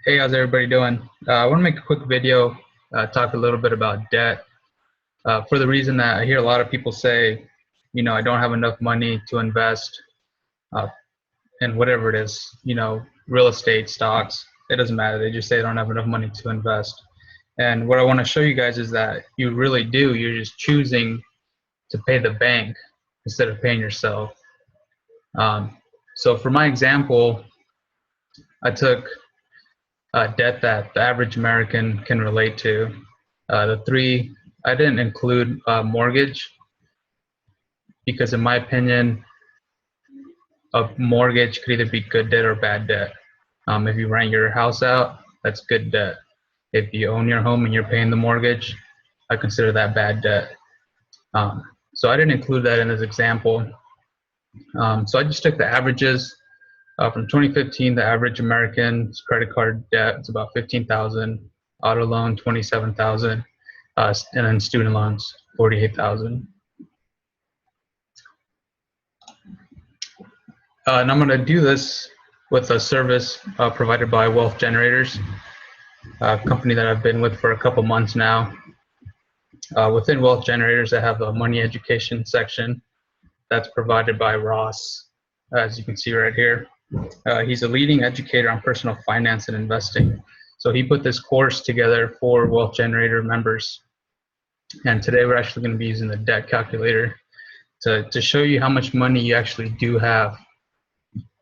Hey, how's everybody doing? I want to make a quick video, talk a little bit about debt, for the reason that I hear a lot of people say, I don't have enough money to invest uh, in whatever it is, real estate, stocks, it doesn't matter. They just say they don't have enough money to invest. And what I want to show you guys is that you really do. You're just choosing to pay the bank instead of paying yourself. So for my example, I took debt that the average American can relate to. The three, I didn't include mortgage because, in my opinion, a mortgage could either be good debt or bad debt. If you rent your house out, that's good debt. If you own your home and you're paying the mortgage, I consider that bad debt. So I didn't include that in this example. So I just took the averages. From 2015, the average American's credit card debt is about 15,000, auto loan 27,000, and then student loans 48,000. And I'm going to do this with a service provided by Wealth Generators, a company that I've been with for a couple months now. Within Wealth Generators, I have a money education section that's provided by Ross, as you can see right here. He's a leading educator on personal finance and investing. So he put this course together for Wealth Generator members. And today we're actually going to be using the debt calculator to show you how much money you actually do have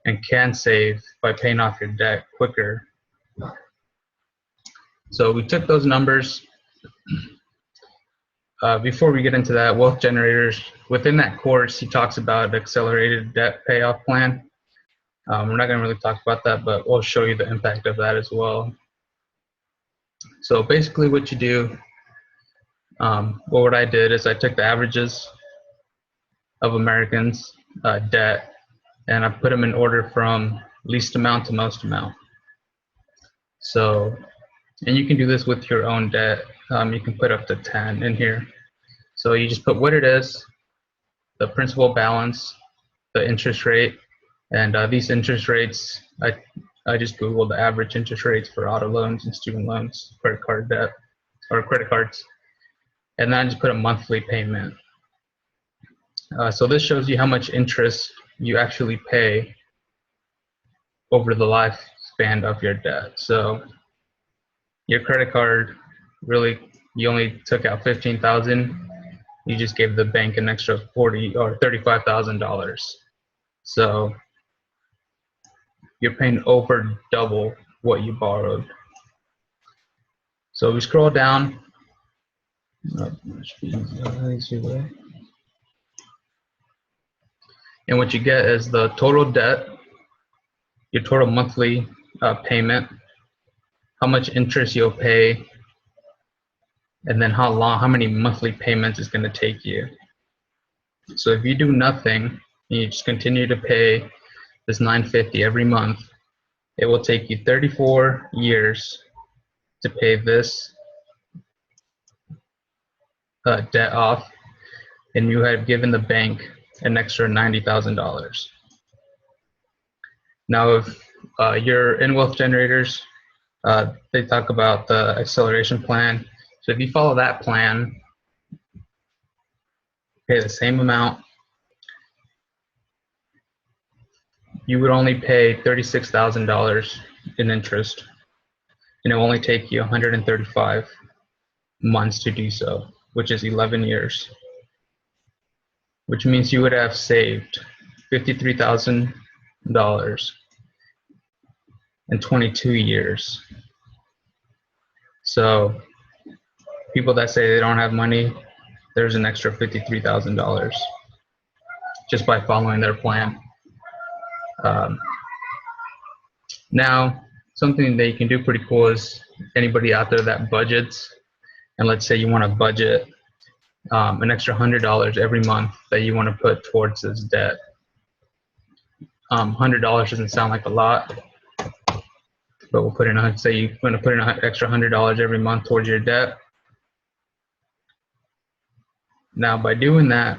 and can save by paying off your debt quicker. So we took those numbers. Before we get into that, Wealth Generators, within that course, he talks about accelerated debt payoff plan. We're not going to really talk about that, but we'll show you the impact of that as well. So basically what you do, what I did is I took the averages of Americans' debt, and I put them in order from least amount to most amount. So, and you can do this with your own debt. You can put up to 10 in here. So you just put what it is, the principal balance, the interest rate, and these interest rates, I just Googled the average interest rates for auto loans and student loans, credit card debt, or credit cards. And then I just put a monthly payment. So this shows you how much interest you actually pay over the lifespan of your debt. So your credit card, really, you only took out $15,000. You just gave the bank an extra $40,000 or $35,000. So you're paying over double what you borrowed. So we scroll down. And what you get is the total debt, your total monthly payment, how much interest you'll pay, and then how many monthly payments it's going to take you. So if you do nothing and you just continue to pay this $950 every month, it will take you 34 years to pay this debt off, and you have given the bank an extra $90,000. Now, if you're in Wealth Generators, they talk about the acceleration plan. So if you follow that plan, pay the same amount, you would only pay $36,000 in interest, and it will only take you 135 months to do so, which is 11 years, which means you would have saved $53,000 in 22 years. So people that say they don't have money, there's an extra $53,000 just by following their plan. Now, something that you can do pretty cool is anybody out there that budgets, and let's say you want to budget an extra $100 every month that you want to put towards this debt. $100 doesn't sound like a lot, but we'll put in, say you want to put in an extra $100 every month towards your debt. Now, by doing that,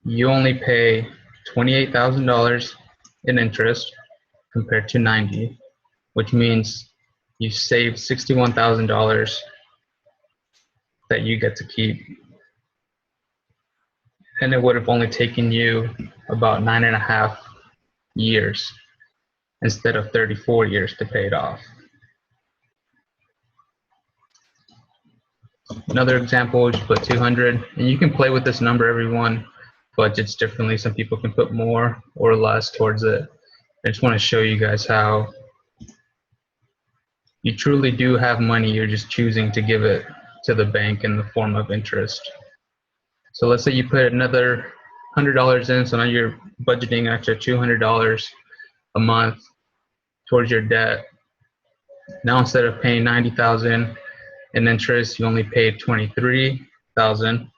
you only pay $28,000 in interest compared to $90,000, which means you save $61,000 that you get to keep. And it would have only taken you about 9.5 years instead of 34 years to pay it off. Another example is put 200, and you can play with this number. Everyone budgets differently. Some people can put more or less towards it. I just want to show you guys how you truly do have money. You're just choosing to give it to the bank in the form of interest. So let's say you put another $100 in, so now you're budgeting an extra $200 a month towards your debt. Now instead of paying $90,000 in interest, you only paid $23,000,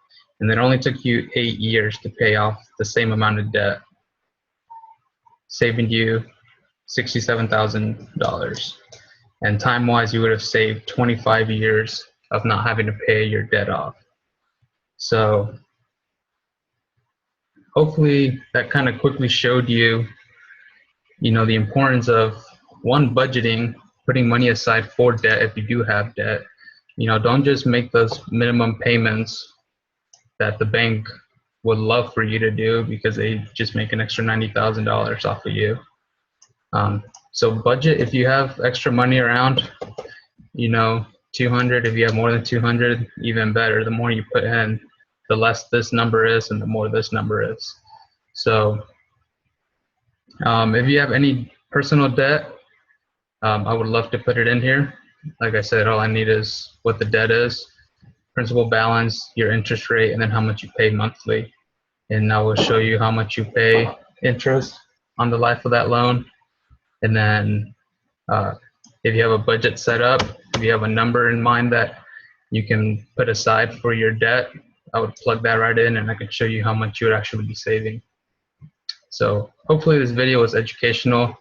and it only took you 8 years to pay off the same amount of debt, saving you $67,000. And time-wise, you would have saved 25 years of not having to pay your debt off. So hopefully that kind of quickly showed you, the importance of, one, budgeting, putting money aside for debt if you do have debt. Don't just make those minimum payments that the bank would love for you to do because they just make an extra $90,000 off of you. So budget if you have extra money around, 200. If you have more than 200, even better. The more you put in, the less this number is and the more this number is. So if you have any personal debt, I would love to put it in here. Like I said, all I need is what the debt is, principal balance, your interest rate, and then how much you pay monthly. And I will show you how much you pay interest on the life of that loan. And then if you have a budget set up, if you have a number in mind that you can put aside for your debt, I would plug that right in and I can show you how much you would actually be saving. So hopefully this video was educational.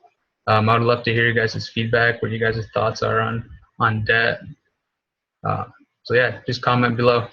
I would love to hear you guys' feedback, what you guys' thoughts are on debt. So yeah, just comment below.